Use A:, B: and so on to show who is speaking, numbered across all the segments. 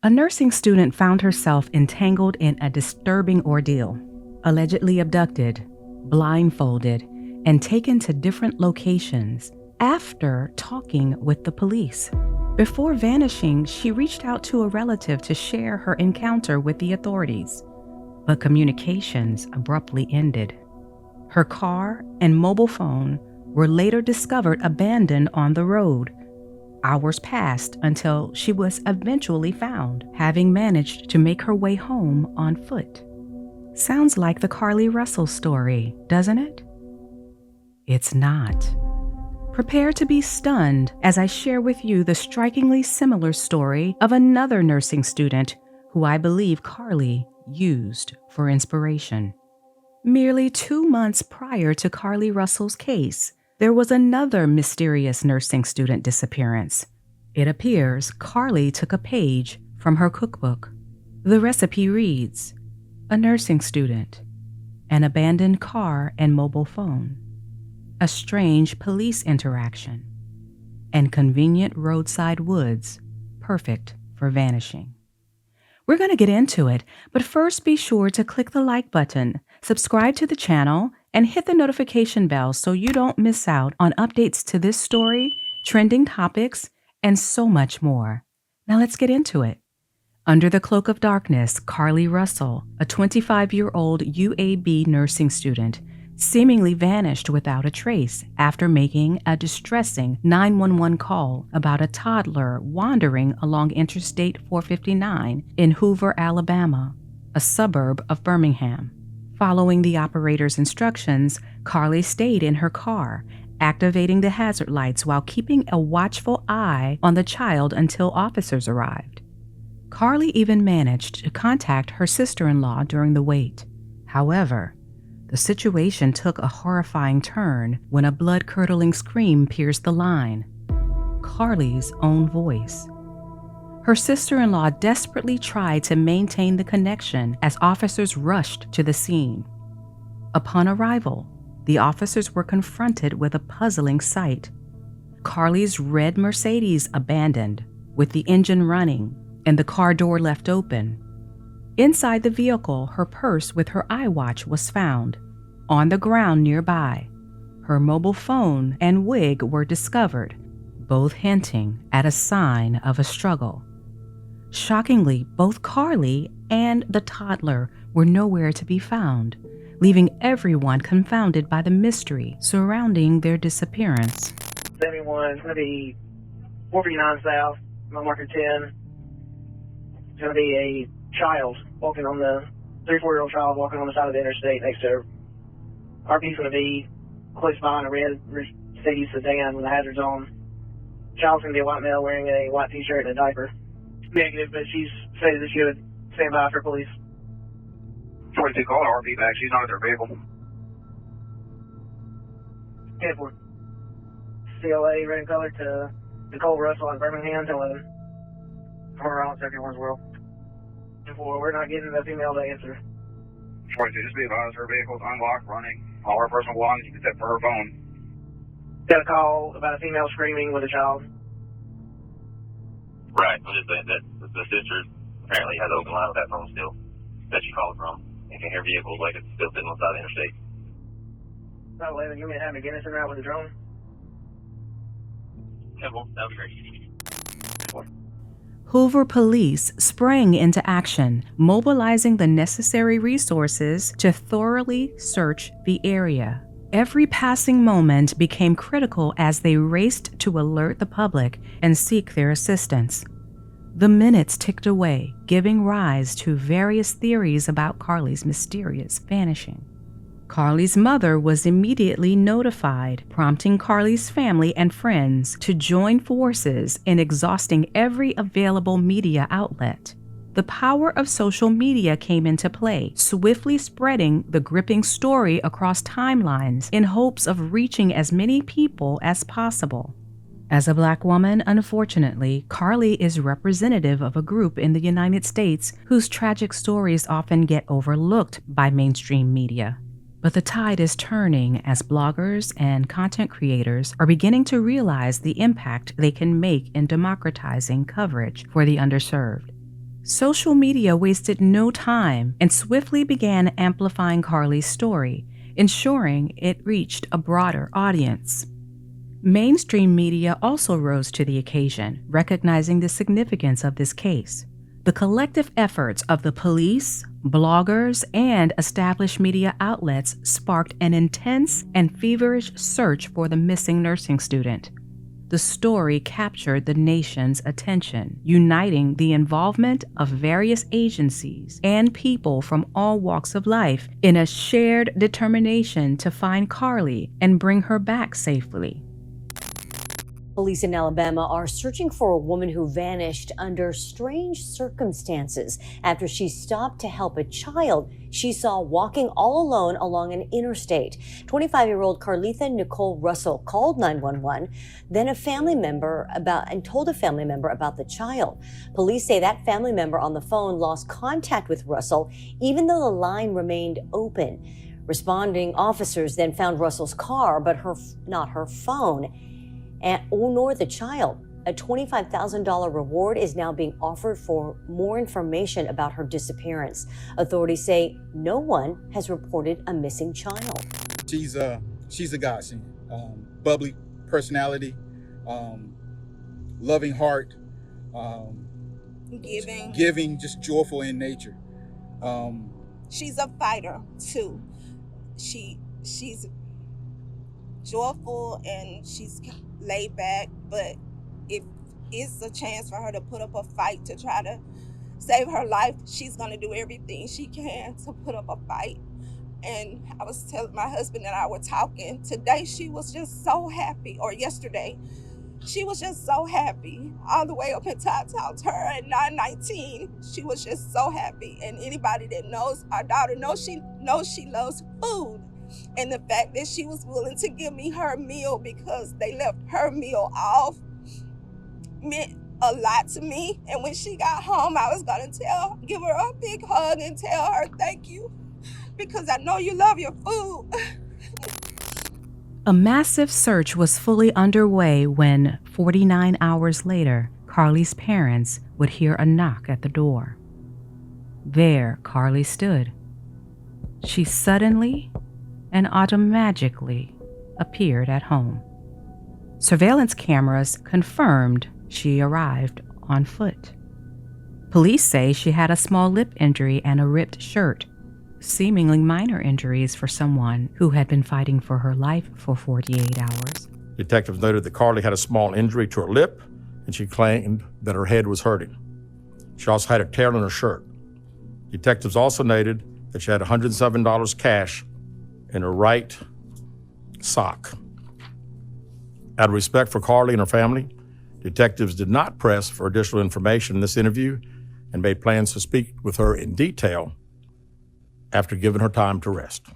A: A nursing student found herself entangled in a disturbing ordeal, allegedly abducted, blindfolded, and taken to different locations after talking with the police. Before vanishing, she reached out to a relative to share her encounter with the authorities, but communications abruptly ended. Her car and mobile phone were later discovered abandoned on the road. Hours passed until she was eventually found, having managed to make her way home on foot. Sounds like the Carlee Russell story, doesn't it? It's not. Prepare to be stunned as I share with you the strikingly similar story of another nursing student who I believe Carlee used for inspiration. Merely 2 months prior to Carlee Russell's case, there was another mysterious nursing student disappearance. It appears Carlee took a page from her cookbook. The recipe reads, a nursing student, an abandoned car and mobile phone, a strange police interaction, and convenient roadside woods, perfect for vanishing. We're going to get into it, but first be sure to click the like button, subscribe to the channel, and hit the notification bell so you don't miss out on updates to this story, trending topics, and so much more. Now let's get into it. Under the cloak of darkness, Carlee Russell, a 25-year-old UAB nursing student, seemingly vanished without a trace after making a distressing 911 call about a toddler wandering along Interstate 459 in Hoover, Alabama, a suburb of Birmingham. Following the operator's instructions, Carlee stayed in her car, activating the hazard lights while keeping a watchful eye on the child until officers arrived. Carlee even managed to contact her sister-in-law during the wait. However, the situation took a horrifying turn when a blood-curdling scream pierced the line. Carlee's own voice. Her sister-in-law desperately tried to maintain the connection as officers rushed to the scene. Upon arrival, the officers were confronted with a puzzling sight. Carlee's red Mercedes abandoned, with the engine running and the car door left open. Inside the vehicle, her purse with her iWatch was found. On the ground nearby, her mobile phone and wig were discovered, both hinting at a sign of a struggle. Shockingly, both Carlee and the toddler were nowhere to be found, leaving everyone confounded by the mystery surrounding their disappearance.
B: 71, it's going to be 459 South, mile marker 10. It's going to be a child walking on the, 3-4-year-old child walking on the side of the interstate next to her. RP's going to be close behind a red Mercedes sedan with the hazards on. Child's going to be a white male wearing a white t-shirt and a diaper. Negative, but she's stated that she would stand by for police.
C: 22, call the RP back. She's not at their vehicle.
B: 10-4. CLA, red and colored to Nicole Russell in Birmingham, 10-11. We're on everyone's world. 10-4, we're not getting the female to answer.
C: 22, just be advised, her vehicle's unlocked, running. All her personal belongings except for her phone.
B: Got a call about a female screaming with a child.
D: Right, I'm just saying that the sister apparently has an open line with that phone still that she called from and can hear vehicles like it's still sitting on the side of the interstate.
B: About 11, you want me to have McGinnis in route with a drone?
D: Yeah, well, that would be great.
A: Hoover police sprang into action, mobilizing the necessary resources to thoroughly search the area. Every passing moment became critical as they raced to alert the public and seek their assistance. The minutes ticked away, giving rise to various theories about Carlee's mysterious vanishing. Carlee's mother was immediately notified, prompting Carlee's family and friends to join forces in exhausting every available media outlet. The power of social media came into play, swiftly spreading the gripping story across timelines in hopes of reaching as many people as possible. As a Black woman, unfortunately, Carlee is representative of a group in the United States whose tragic stories often get overlooked by mainstream media. But the tide is turning as bloggers and content creators are beginning to realize the impact they can make in democratizing coverage for the underserved. Social media wasted no time and swiftly began amplifying Carlee's story, ensuring it reached a broader audience. Mainstream media also rose to the occasion, recognizing the significance of this case. The collective efforts of the police, bloggers, and established media outlets sparked an intense and feverish search for the missing nursing student. The story captured the nation's attention, uniting the involvement of various agencies and people from all walks of life in a shared determination to find Carlee and bring her back safely.
E: Police in Alabama are searching for a woman who vanished under strange circumstances after she stopped to help a child she saw walking all alone along an interstate. 25-year-old Carlee Nicole Russell called 911, then told a family member about the child. Police say that family member on the phone lost contact with Russell, even though the line remained open. Responding officers then found Russell's car, but not her phone. Nor the child. A $25,000 reward is now being offered for more information about her disappearance. Authorities say no one has reported a missing child.
F: She's a godsend. Bubbly personality, loving heart, giving, just joyful in nature.
G: She's a fighter too. She's joyful and she's laid back, but if it's a chance for her to put up a fight to try to save her life, she's going to do everything she can to put up a fight. And I was telling my husband and I were talking today, she was just so happy, or yesterday she was just so happy all the way up until I talked to her at 9:19. She was just so happy. And anybody that knows our daughter knows she loves food. And the fact that she was willing to give me her meal because they left her meal off meant a lot to me. And when she got home, I was going to give her a big hug and tell her thank you because I know you love your food.
A: A massive search was fully underway when, 49 hours later, Carlee's parents would hear a knock at the door. There, Carlee stood. She suddenly and automatically appeared at home. Surveillance cameras confirmed she arrived on foot. Police say she had a small lip injury and a ripped shirt, seemingly minor injuries for someone who had been fighting for her life for 48 hours.
H: Detectives noted that Carlee had a small injury to her lip, and she claimed that her head was hurting. She also had a tear in her shirt. Detectives also noted that she had $107 cash in her right sock. Out of respect for Carlee and her family, detectives did not press for additional information in this interview and made plans to speak with her in detail after giving her time to rest.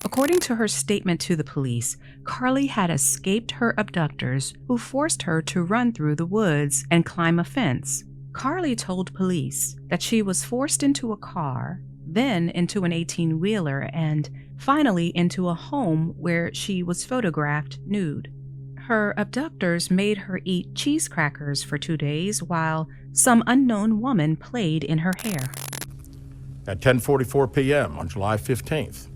A: According to her statement to the police, Carlee had escaped her abductors who forced her to run through the woods and climb a fence. Carlee told police that she was forced into a car, then into an 18-wheeler, and finally into a home where she was photographed nude. Her abductors made her eat cheese crackers for 2 days while some unknown woman played in her hair.
H: At 10:44 p.m. on July 15th,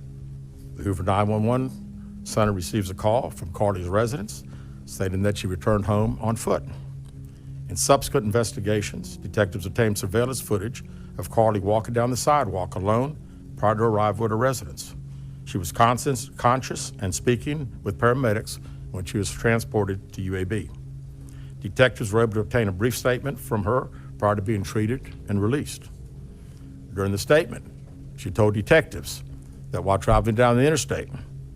H: the Hoover 911 center receives a call from Carlee's residence stating that she returned home on foot. In subsequent investigations, detectives obtained surveillance footage of Carlee walking down the sidewalk alone prior to arrival at her residence. She was conscious and speaking with paramedics when she was transported to UAB. Detectives were able to obtain a brief statement from her prior to being treated and released. During the statement, she told detectives that while traveling down the interstate,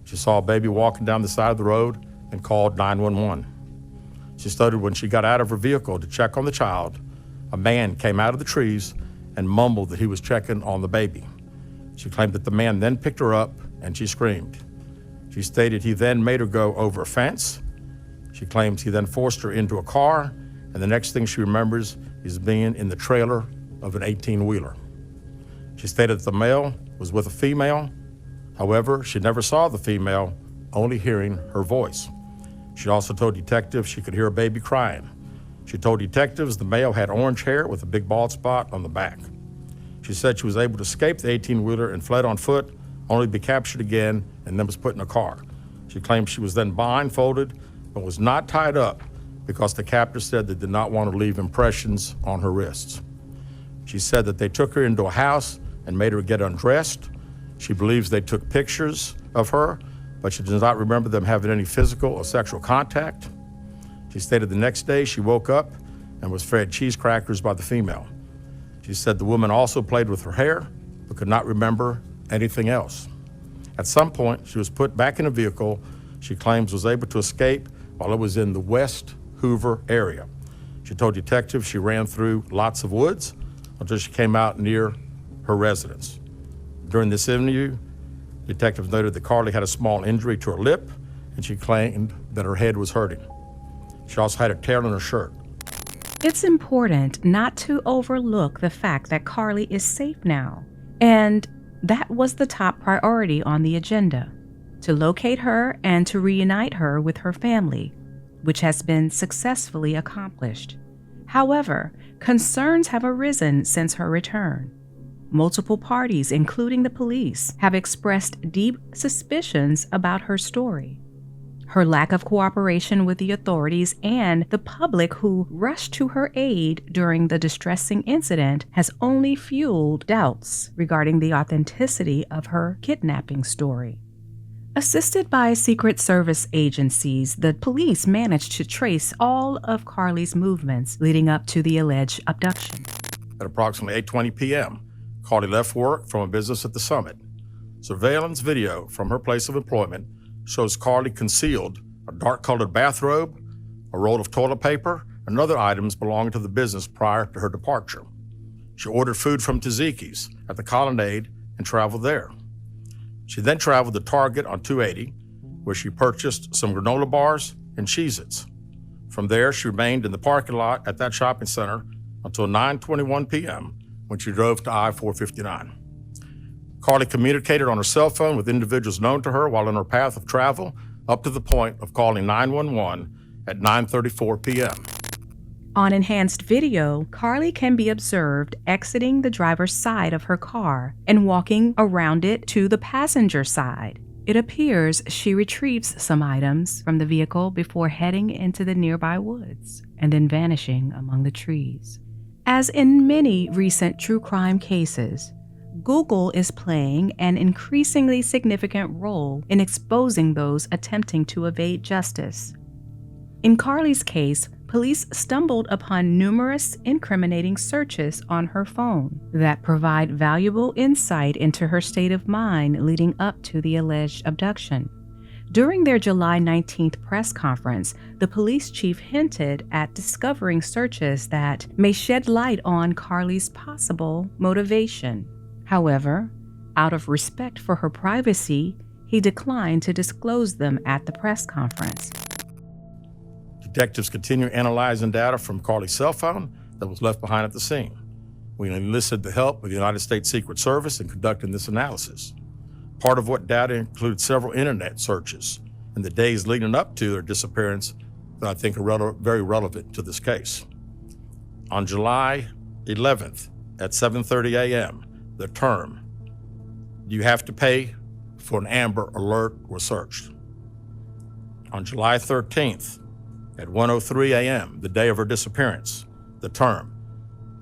H: she saw a baby walking down the side of the road and called 911. She stated when she got out of her vehicle to check on the child, a man came out of the trees and mumbled that he was checking on the baby. She claimed that the man then picked her up and she screamed. She stated he then made her go over a fence. She claims he then forced her into a car, and the next thing she remembers is being in the trailer of an 18-wheeler. She stated that the male was with a female. However, she never saw the female, only hearing her voice. She also told detectives she could hear a baby crying. She told detectives the male had orange hair with a big bald spot on the back. She said she was able to escape the 18-wheeler and fled on foot, only to be captured again and then was put in a car. She claimed she was then blindfolded but was not tied up because the captors said they did not want to leave impressions on her wrists. She said that they took her into a house and made her get undressed. She believes they took pictures of her, but she does not remember them having any physical or sexual contact. She stated the next day she woke up and was fed cheese crackers by the female. She said the woman also played with her hair, but could not remember anything else. At some point, she was put back in a vehicle she claims was able to escape while it was in the West Hoover area. She told detectives she ran through lots of woods until she came out near her residence. During this interview, detectives noted that Carlee had a small injury to her lip, and she claimed that her head was hurting. She also had a tear in her shirt.
A: It's important not to overlook the fact that Carlee is safe now, and that was the top priority on the agenda, to locate her and to reunite her with her family, which has been successfully accomplished. However, concerns have arisen since her return. Multiple parties, including the police, have expressed deep suspicions about her story. Her lack of cooperation with the authorities and the public who rushed to her aid during the distressing incident has only fueled doubts regarding the authenticity of her kidnapping story. Assisted by Secret Service agencies, the police managed to trace all of Carlee's movements leading up to the alleged abduction.
H: At approximately 8:20 p.m., Carlee left work from a business at the Summit. Surveillance video from her place of employment shows Carlee concealed a dark-colored bathrobe, a roll of toilet paper, and other items belonging to the business prior to her departure. She ordered food from Tzatziki's at the Colonnade and traveled there. She then traveled to Target on 280, where she purchased some granola bars and Cheez-Its. From there, she remained in the parking lot at that shopping center until 9:21 p.m. when she drove to I-459. Carlee communicated on her cell phone with individuals known to her while on her path of travel, up to the point of calling 911 at 9:34 p.m.
A: On enhanced video, Carlee can be observed exiting the driver's side of her car and walking around it to the passenger side. It appears she retrieves some items from the vehicle before heading into the nearby woods and then vanishing among the trees. As in many recent true crime cases, Google is playing an increasingly significant role in exposing those attempting to evade justice. In Carlee's case, police stumbled upon numerous incriminating searches on her phone that provide valuable insight into her state of mind leading up to the alleged abduction. During their July 19th press conference, the police chief hinted at discovering searches that may shed light on Carlee's possible motivation. However, out of respect for her privacy, he declined to disclose them at the press conference.
H: Detectives continue analyzing data from Carlee's cell phone that was left behind at the scene. We enlisted the help of the United States Secret Service in conducting this analysis. Part of what data includes several internet searches in the days leading up to their disappearance that I think are very relevant to this case. On July 11th at 7:30 a.m., the term, "You have to pay for an Amber Alert," was searched. On July 13th at 1:03 a.m., the day of her disappearance, the term,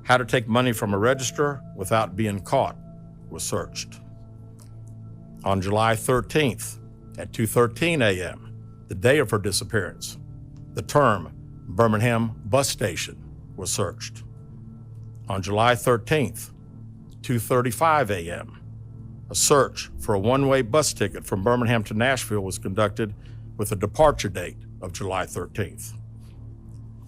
H: "How to take money from a register without being caught," was searched. On July 13th at 2:13 a.m., the day of her disappearance, the term, "Birmingham Bus Station," was searched. On July 13th, 2:35 a.m., a search for a one-way bus ticket from Birmingham to Nashville was conducted with a departure date of July 13th.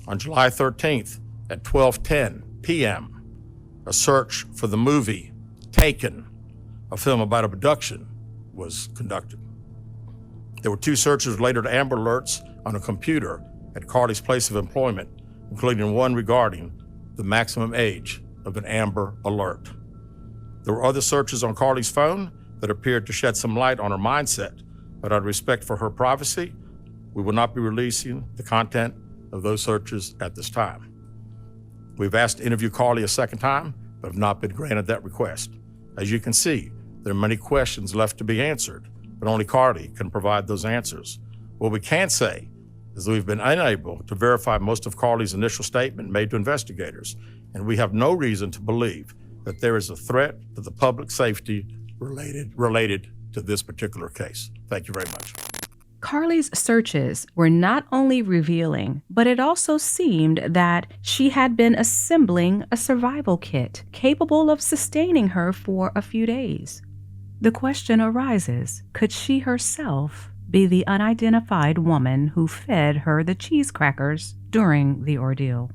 H: On July 13th at 12:10 p.m., a search for the movie Taken, a film about abduction, was conducted. There were 2 searches related to Amber Alerts on a computer at Carlee's place of employment, including one regarding the maximum age of an Amber Alert. There were other searches on Carlee's phone that appeared to shed some light on her mindset, but out of respect for her privacy, we will not be releasing the content of those searches at this time. We've asked to interview Carlee a second time, but have not been granted that request. As you can see, there are many questions left to be answered, but only Carlee can provide those answers. What we can say is that we've been unable to verify most of Carlee's initial statement made to investigators, and we have no reason to believe that there is a threat to the public safety related to this particular case. Thank you very much.
A: Carlee's searches were not only revealing, but it also seemed that she had been assembling a survival kit capable of sustaining her for a few days. The question arises, could she herself be the unidentified woman who fed her the cheese crackers during the ordeal?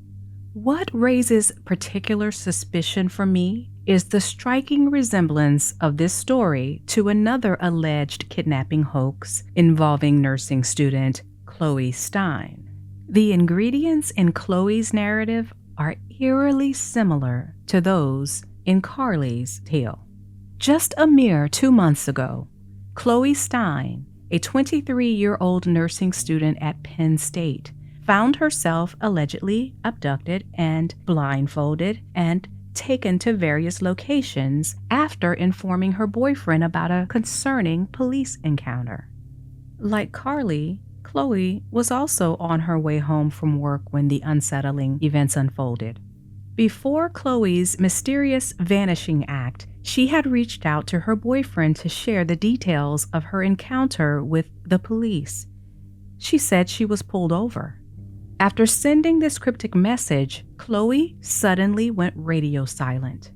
A: What raises particular suspicion for me is the striking resemblance of this story to another alleged kidnapping hoax involving nursing student Chloe Stein. The ingredients in Chloe's narrative are eerily similar to those in Carlee's tale. Just a mere 2 months ago, Chloe Stein, a 23-year-old nursing student at Penn State, found herself allegedly abducted and blindfolded and taken to various locations after informing her boyfriend about a concerning police encounter. Like Carlee, Chloe was also on her way home from work when the unsettling events unfolded. Before Chloe's mysterious vanishing act, she had reached out to her boyfriend to share the details of her encounter with the police. She said she was pulled over. After sending this cryptic message, Chloe suddenly went radio silent,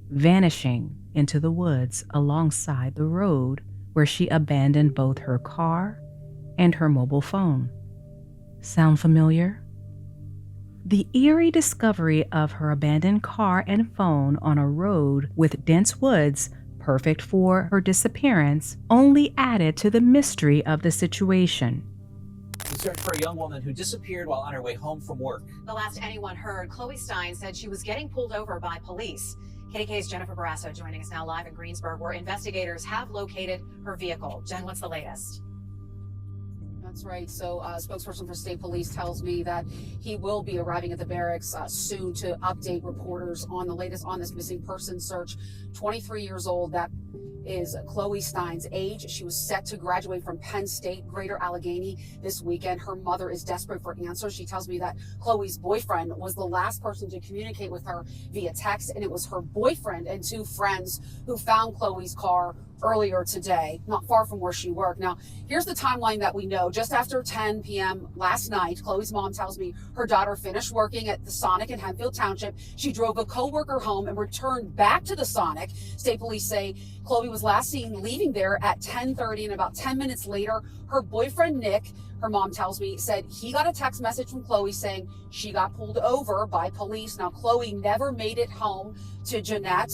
A: vanishing into the woods alongside the road where she abandoned both her car and her mobile phone. Sound familiar? The eerie discovery of her abandoned car and phone on a road with dense woods, perfect for her disappearance, only added to the mystery of the situation.
I: We searched for a young woman who disappeared while on her way home from work.
J: The last anyone heard, Chloe Stein said she was getting pulled over by police. KDK's Jennifer Barrasso joining us now live in Greensburg, where investigators have located her vehicle. Jen, what's the latest?
K: That's right. So a spokesperson for state police tells me that he will be arriving at the barracks soon to update reporters on the latest on this missing person search. 23 years old, that is Chloe Stein's age. She was set to graduate from Penn State, Greater Allegheny this weekend. Her mother is desperate for answers. She tells me that Chloe's boyfriend was the last person to communicate with her via text, and it was her boyfriend and 2 friends who found Chloe's car earlier today, not far from where she worked. Now, here's the timeline that we know. Just after 10 p.m. last night, Chloe's mom tells me her daughter finished working at the Sonic in Hempfield Township. She drove a coworker home and returned back to the Sonic. State police say Chloe was last seen leaving there at 10:30, and about 10 minutes later, her boyfriend, Nick, her mom tells me, said he got a text message from Chloe saying she got pulled over by police. Now, Chloe never made it home to Jeanette,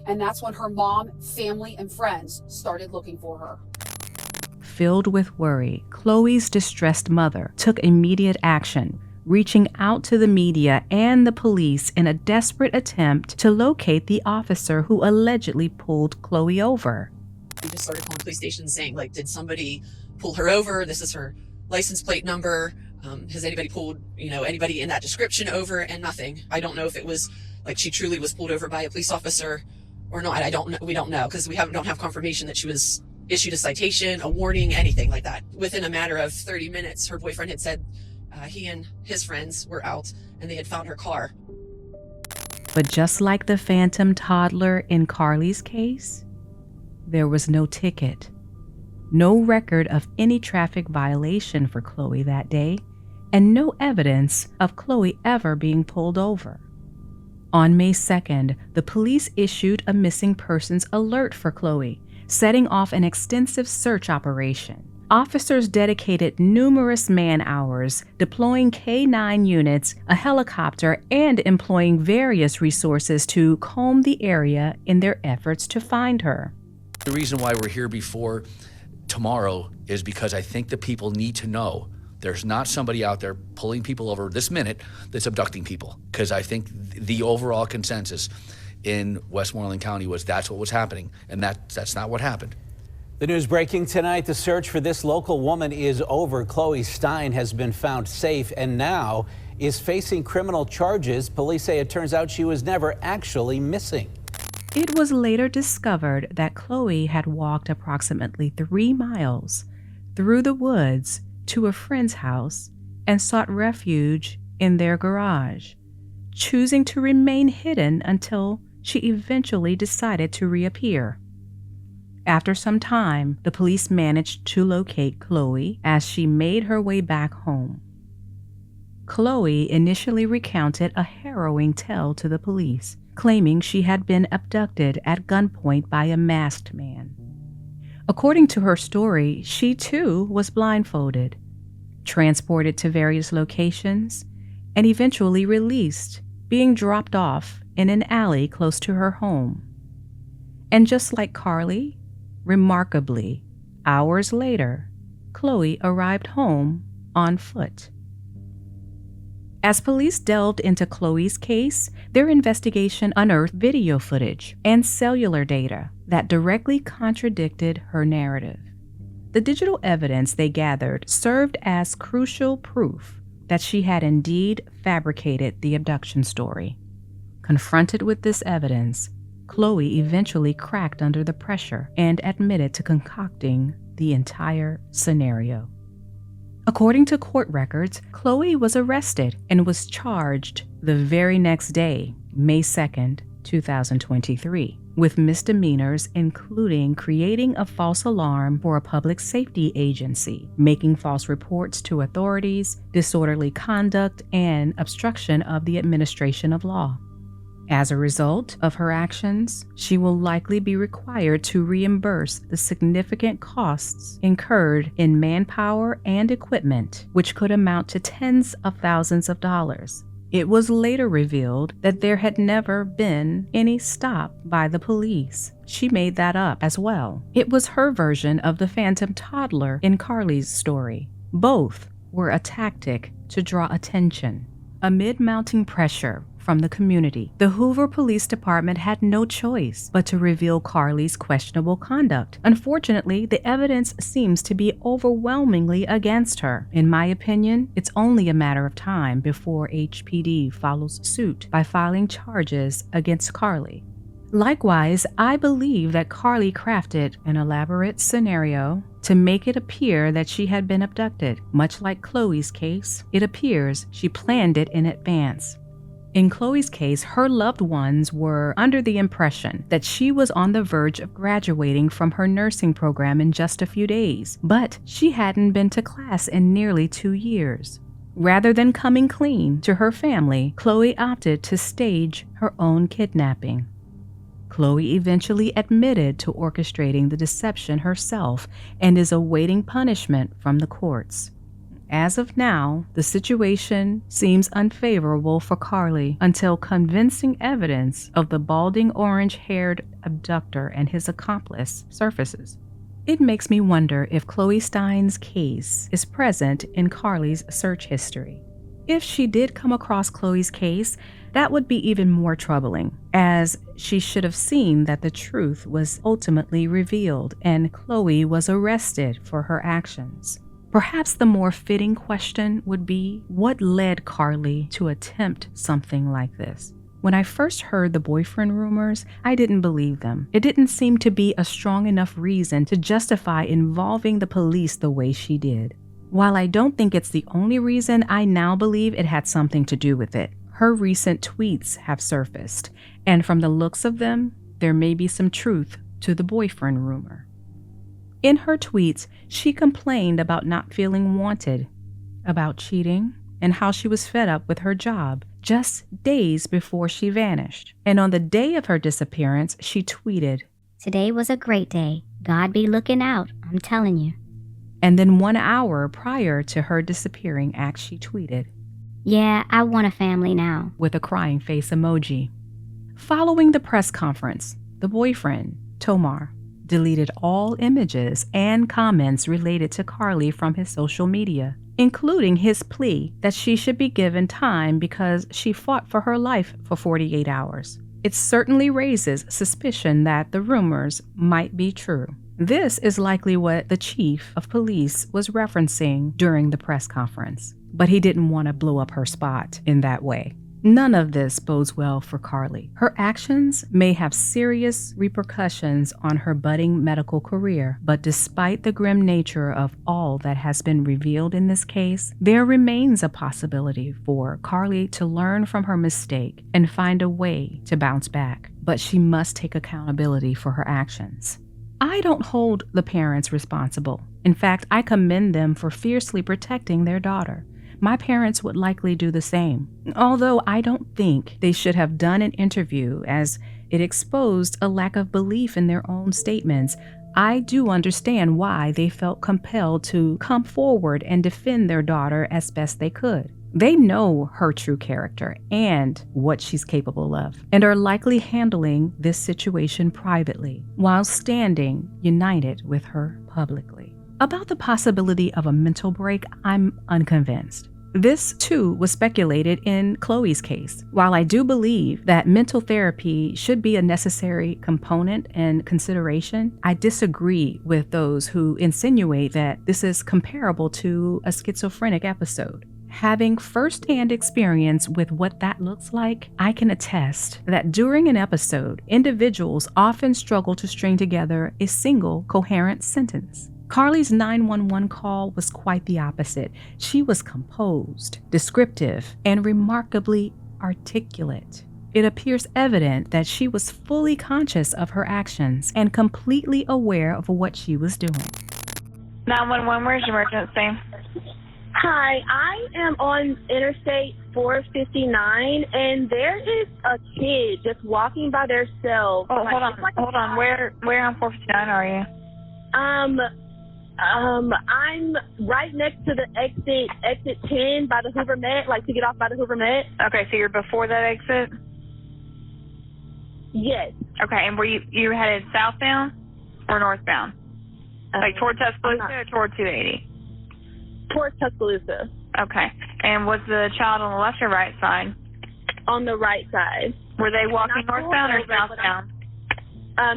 K: and that's when her mom, family, and friends started looking for her.
A: Filled with worry, Chloe's distressed mother took immediate action, reaching out to the media and the police in a desperate attempt to locate the officer who allegedly pulled Chloe over.
L: We just started calling police stations saying, like, did somebody pull her over? This is her license plate number. Has anybody pulled, anybody in that description over? And nothing. I don't know if it was like she truly was pulled over by a police officer or not. I don't know. We don't know because we don't have confirmation that she was issued a citation, a warning, anything like that. Within a matter of 30 minutes, her boyfriend had said he and his friends were out and they had found her car.
A: But just like the phantom toddler in Carlee's case, there was no ticket, no record of any traffic violation for Chloe that day, and no evidence of Chloe ever being pulled over. On May 2nd, the police issued a missing persons alert for Chloe, setting off an extensive search operation. Officers dedicated numerous man-hours, deploying K-9 units, a helicopter, and employing various resources to comb the area in their efforts to find her.
M: The reason why we're here before tomorrow is because I think the people need to know there's not somebody out there pulling people over this minute that's abducting people. Because I think the overall consensus in Westmoreland County was that's what was happening, and that's not what happened.
N: The news breaking tonight, the search for this local woman is over. Chloe Stein has been found safe and now is facing criminal charges. Police say it turns out she was never actually missing.
A: It was later discovered that Chloe had walked approximately 3 miles through the woods to a friend's house and sought refuge in their garage, choosing to remain hidden until she eventually decided to reappear. After some time, the police managed to locate Chloe as she made her way back home. Chloe initially recounted a harrowing tale to the police, claiming she had been abducted at gunpoint by a masked man. According to her story, she too was blindfolded, transported to various locations, and eventually released, being dropped off in an alley close to her home. And just like Carlee, remarkably, hours later, Chloe arrived home on foot. As police delved into Chloe's case, their investigation unearthed video footage and cellular data that directly contradicted her narrative. The digital evidence they gathered served as crucial proof that she had indeed fabricated the abduction story. Confronted with this evidence, Chloe eventually cracked under the pressure and admitted to concocting the entire scenario. According to court records, Chloe was arrested and was charged the very next day, May 2nd, 2023, with misdemeanors including creating a false alarm for a public safety agency, making false reports to authorities, disorderly conduct, and obstruction of the administration of law. As a result of her actions, she will likely be required to reimburse the significant costs incurred in manpower and equipment, which could amount to tens of thousands of dollars. It was later revealed that there had never been any stop by the police. She made that up as well. It was her version of the phantom toddler in Carlee's story. Both were a tactic to draw attention. Amid mounting pressure from the community, the Hoover Police Department had no choice but to reveal Carlee's questionable conduct. Unfortunately, the evidence seems to be overwhelmingly against her. In my opinion, it's only a matter of time before HPD follows suit by filing charges against Carlee. Likewise, I believe that Carlee crafted an elaborate scenario to make it appear that she had been abducted. Much like Chloe's case, it appears she planned it in advance. In Chloe's case, her loved ones were under the impression that she was on the verge of graduating from her nursing program in just a few days, but she hadn't been to class in nearly 2 years. Rather than coming clean to her family, Chloe opted to stage her own kidnapping. Chloe eventually admitted to orchestrating the deception herself and is awaiting punishment from the courts. As of now, the situation seems unfavorable for Carlee until convincing evidence of the balding orange-haired abductor and his accomplice surfaces. It makes me wonder if Chloe Stein's case is present in Carlee's search history. If she did come across Chloe's case, that would be even more troubling, as she should have seen that the truth was ultimately revealed and Chloe was arrested for her actions. Perhaps the more fitting question would be, what led Carlee to attempt something like this? When I first heard the boyfriend rumors, I didn't believe them. It didn't seem to be a strong enough reason to justify involving the police the way she did. While I don't think it's the only reason, I now believe it had something to do with it. Her recent tweets have surfaced, and from the looks of them, there may be some truth to the boyfriend rumor. In her tweets, she complained about not feeling wanted, about cheating, and how she was fed up with her job just days before she vanished. And on the day of her disappearance, she tweeted,
O: "Today was a great day. God be looking out, I'm telling you."
A: And then 1 hour prior to her disappearing act, she tweeted,
O: "Yeah, I want a family now,"
A: with a crying face emoji. Following the press conference, the boyfriend, Tomar, deleted all images and comments related to Carlee from his social media, including his plea that she should be given time because she fought for her life for 48 hours. It certainly raises suspicion that the rumors might be true. This is likely what the chief of police was referencing during the press conference, but he didn't want to blow up her spot in that way. None of this bodes well for Carlee. Her actions may have serious repercussions on her budding medical career, but despite the grim nature of all that has been revealed in this case, there remains a possibility for Carlee to learn from her mistake and find a way to bounce back. But she must take accountability for her actions. I don't hold the parents responsible. In fact, I commend them for fiercely protecting their daughter. My parents would likely do the same, although I don't think they should have done an interview as it exposed a lack of belief in their own statements. I do understand why they felt compelled to come forward and defend their daughter as best they could. They know her true character and what she's capable of, and are likely handling this situation privately while standing united with her publicly. About the possibility of a mental break, I'm unconvinced. This, too, was speculated in Chloe's case. While I do believe that mental therapy should be a necessary component and consideration, I disagree with those who insinuate that this is comparable to a schizophrenic episode. Having first-hand experience with what that looks like, I can attest that during an episode, individuals often struggle to string together a single coherent sentence. Carlee's 911 call was quite the opposite. She was composed, descriptive, and remarkably articulate. It appears evident that she was fully conscious of her actions and completely aware of what she was doing.
P: 911, where's your emergency?
Q: Hi, I am on Interstate 459, and there is a kid just walking by themselves.
P: Oh, hold on. Where on 459 are you?
Q: I'm right next to the exit 10 by the Hoover Met, like to get off by the Hoover Met.
P: Okay, so you're before that exit?
Q: Yes.
P: Okay, and were you headed southbound or northbound? Like toward Tuscaloosa or toward 280?
Q: Towards Tuscaloosa.
P: Okay, and was the child on the left or right side?
Q: On the right side.
P: Were they walking northbound or southbound?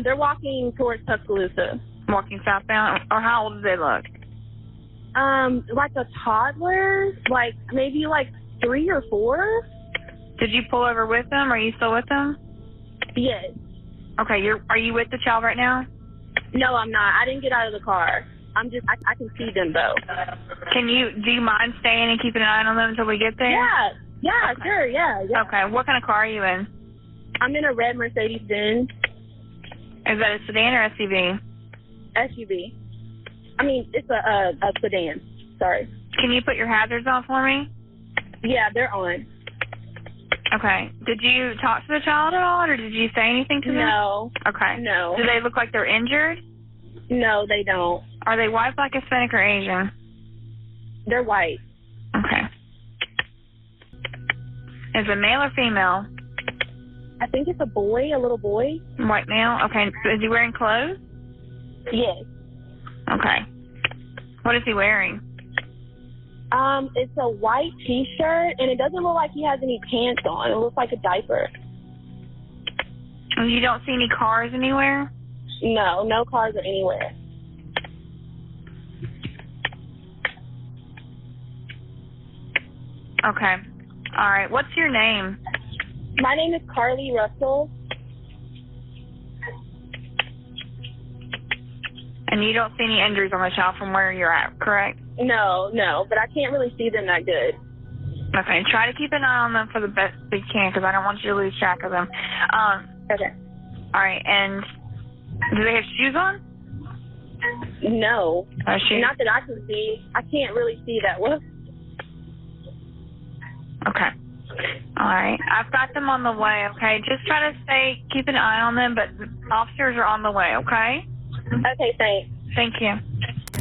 Q: They're walking towards Tuscaloosa.
P: Walking southbound, or how old do they look?
Q: Like a toddler, like maybe like 3 or 4.
P: Did you pull over with them? Are you still with them?
Q: Yes.
P: Okay, are you with the child right now?
Q: No, I'm not. I didn't get out of the car. I can see them though.
P: Do you mind staying and keeping an eye on them until we get there?
Q: Yeah, okay. Sure, yeah.
P: Okay, what kind of car are you in?
Q: I'm in a red Mercedes-Benz.
P: Is that a sedan or SUV?
Q: SUV. I mean, it's a sedan. Sorry.
P: Can you put your hazards on for me?
Q: Yeah, they're on.
P: Okay. Did you talk to the child at all, or did you say anything to them?
Q: No.
P: Okay.
Q: No.
P: Do they look like they're injured?
Q: No, they don't.
P: Are they white, black, Hispanic, or Asian?
Q: They're white.
P: Okay. Is it male or female?
Q: I think it's a boy, a little boy.
P: White male? Okay. Is he wearing clothes?
Q: Yes.
P: Okay. What is he wearing?
Q: It's a white T-shirt, and it doesn't look like he has any pants on. It looks like a diaper.
P: And you don't see any cars anywhere?
Q: No, no cars are anywhere.
P: Okay. All right. What's your name?
Q: My name is Carlee Russell.
P: And you don't see any injuries on the child from where you're at, correct?
Q: No, but I can't really see them that good.
P: Okay, try to keep an eye on them for the best you can, because I don't want you to lose track of them.
Q: Okay.
P: All right, and do they have shoes on?
Q: No.
P: Shoes?
Q: Not that I can see. I can't really see that well.
P: Okay. All right. I've got them on the way, okay? Just try to keep an eye on them, but officers are on the way, okay?
Q: Okay, thanks.
P: Thank you.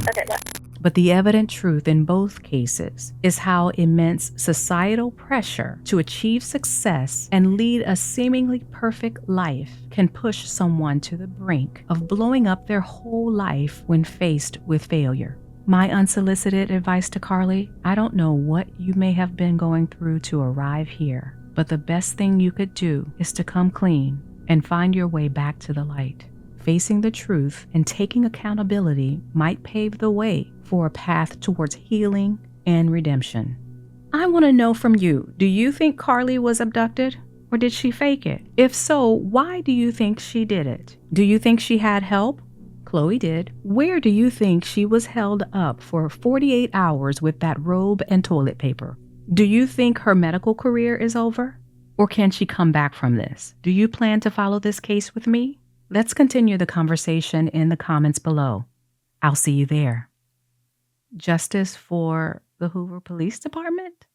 Q: Okay, bye.
A: But the evident truth in both cases is how immense societal pressure to achieve success and lead a seemingly perfect life can push someone to the brink of blowing up their whole life when faced with failure. My unsolicited advice to Carlee: I don't know what you may have been going through to arrive here, but the best thing you could do is to come clean and find your way back to the light. facing the truth and taking accountability might pave the way for a path towards healing and redemption. I want to know from you, do you think Carlee was abducted? Or did she fake it? If so, why do you think she did it? Do you think she had help? Chloe did. Where do you think she was held up for 48 hours with that robe and toilet paper? Do you think her medical career is over? Or can she come back from this? Do you plan to follow this case with me? Let's continue the conversation in the comments below. I'll see you there. Justice for the Hoover Police Department?